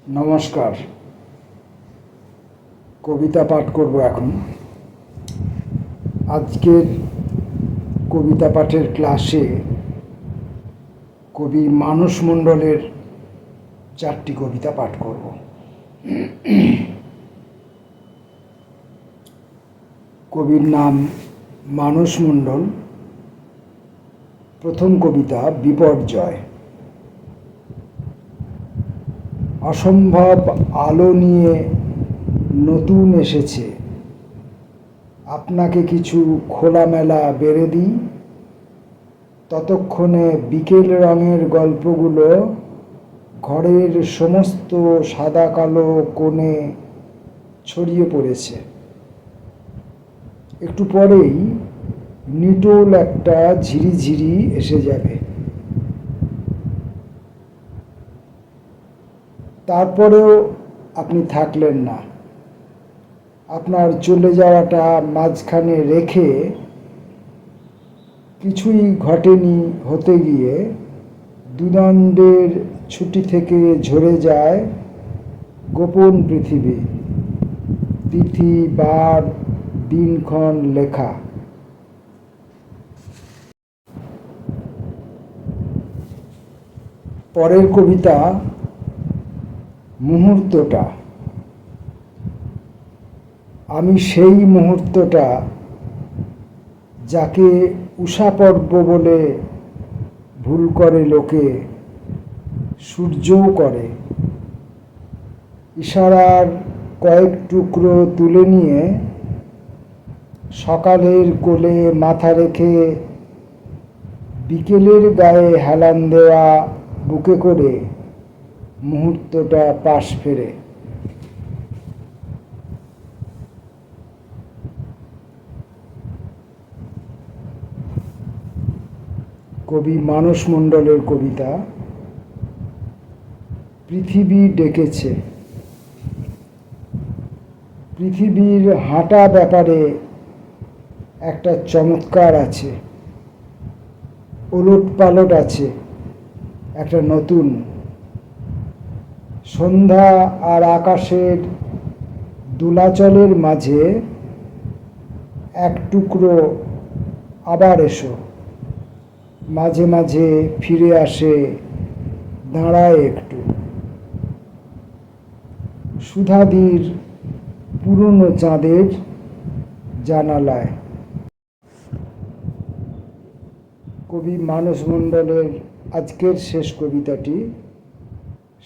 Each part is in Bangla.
নমস্কার। কবিতা পাঠ করব এখন। আজকের কবিতা পাঠের ক্লাসে কবি মানস মণ্ডলের 4টি কবিতা পাঠ করব। কবির নাম মানস মণ্ডল। প্রথম কবিতা বিপর্যয়। অসম্ভব আলো নিয়ে নতুন এসেছে, আপনাকে কিছু খোলামেলা বেড়ে দিই। ততক্ষণে বিকেল রঙের গল্পগুলো ঘরের সমস্ত সাদা কালো কোণে ছড়িয়ে পড়েছে। একটু পরেই নিটোল একটা ঝিরিঝিরি এসে যাবে। তারপরেও আপনি থাকলেন না। আপনার চলে যাওয়াটা মাঝখানে রেখে কিছুই ঘটেনি হতে গিয়ে দুদণ্ডের ছুটি থেকে ঝরে যায় গোপন পৃথিবী, তিথি বার দিনক্ষণ লেখা। পরের কবিতা মুহূর্তটা। আমি সেই মুহূর্তটা যাকে উষাপর্ব বলে ভুল করে লোকে, সূর্যও করে। ইশারার কয়েক টুকরো তুলে নিয়ে সকালের কোলে মাথা রেখে বিকেলের গায়ে হেলান দেওয়া বুকে করে মুহূর্তটা পাশ ফেরে। কবি মানস মণ্ডলের কবিতা পৃথিবী ডেকেছে। পৃথিবীর হাঁটা ব্যাপারে একটা চমৎকার আছে, ওলট পালট আছে একটা নতুন। সন্ধ্যা আর আকাশের দোলাচলের মাঝে এক টুকরো আবার এসো। মাঝে মাঝে ফিরে আসে, দাঁড়ায় একটু। সুধাদির পুরনো চাঁদের জানালায়। কবি মানস মণ্ডলের আজকের শেষ কবিতাটি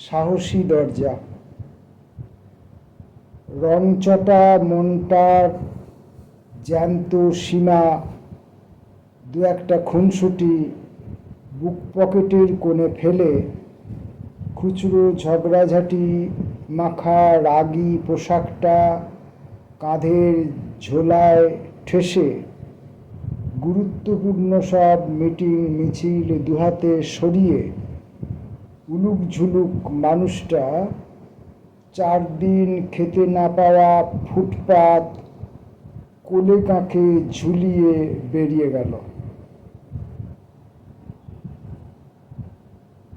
সাহসী দরজা। রংচটা মনটার জ্যান্ত সীমা দু একটা খুনসুটি বুক পকেটের কোণে ফেলে খুচরো ঝগড়াঝাটি মাখা রাগী পোশাকটা কাঁধের ঝোলায় ঠেসে গুরুত্বপূর্ণ সব মিটিং মিছিল দুহাতে সরিয়ে উলুক ঝুলুক মানুষটা 4 দিন খেতে না পাওয়া ফুটপাত কোলে কাঁখে ঝুলিয়ে বেরিয়ে গেল।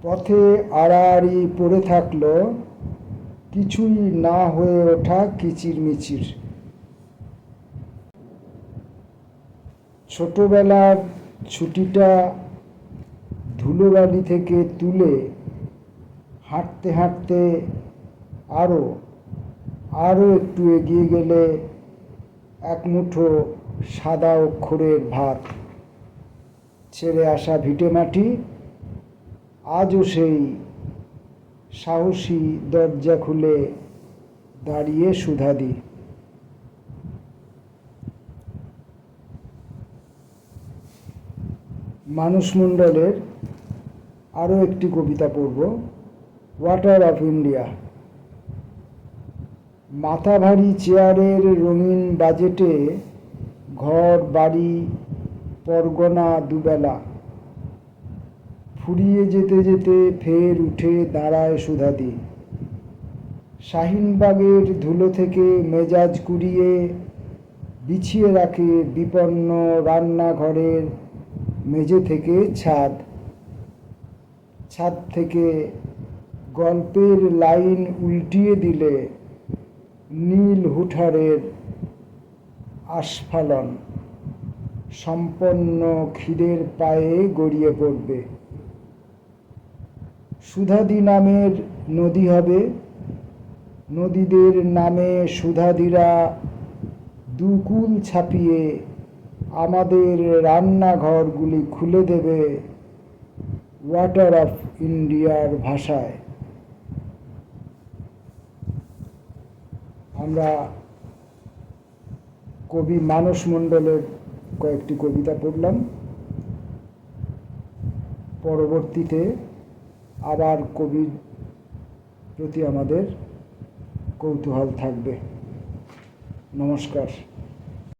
পথে আড়াআড়ি পড়ে থাকলো কিছুই না হয়ে ওঠা কিচিরমিচির। ছোটবেলার ছুটিটা ধুলোবালি থেকে তুলে হাঁটতে হাঁটতে আরও একটু এগিয়ে গেলে এক মুঠো সাদা অক্ষরের ভাত। ছেড়ে আসা ভিটেমাটি আজও সেই সাহসী দরজা খুলে দাঁড়িয়ে সুধাদি। মানস মণ্ডলের আরও একটি কবিতা পড়ব, ওয়াটার অফ ইন্ডিয়া। মাথা ভারী চেয়ারের রঙিন বাজেটে ঘর বাড়ি পরগনা দুবেলা। ফুরিয়ে যেতে যেতে ফের উঠে দাঁড়ায় সুধাদি। শাহিনবাগের ধুলো থেকে মেজাজ কুড়িয়ে বিছিয়ে রাখে বিপন্ন রান্নাঘরের মেঝে থেকে ছাদ থেকে গল্পের লাইন উল্টিয়ে দিলে নীল হুঠারের আস্ফালন সম্পন্ন খিদের পায়ে গড়িয়ে পড়বে। সুধাদি নামের নদী হবে, নদীদের নামে সুধাদিরা দুকুল ছাপিয়ে আমাদের রান্নাঘরগুলি খুলে দেবে ওয়াটার অফ ইন্ডিয়ার ভাষায়। আমরা কবি মানস মণ্ডলের কয়েকটি কবিতা পড়লাম। পরবর্তীতে আবার কবির প্রতি আমাদের কৌতূহল থাকবে। নমস্কার।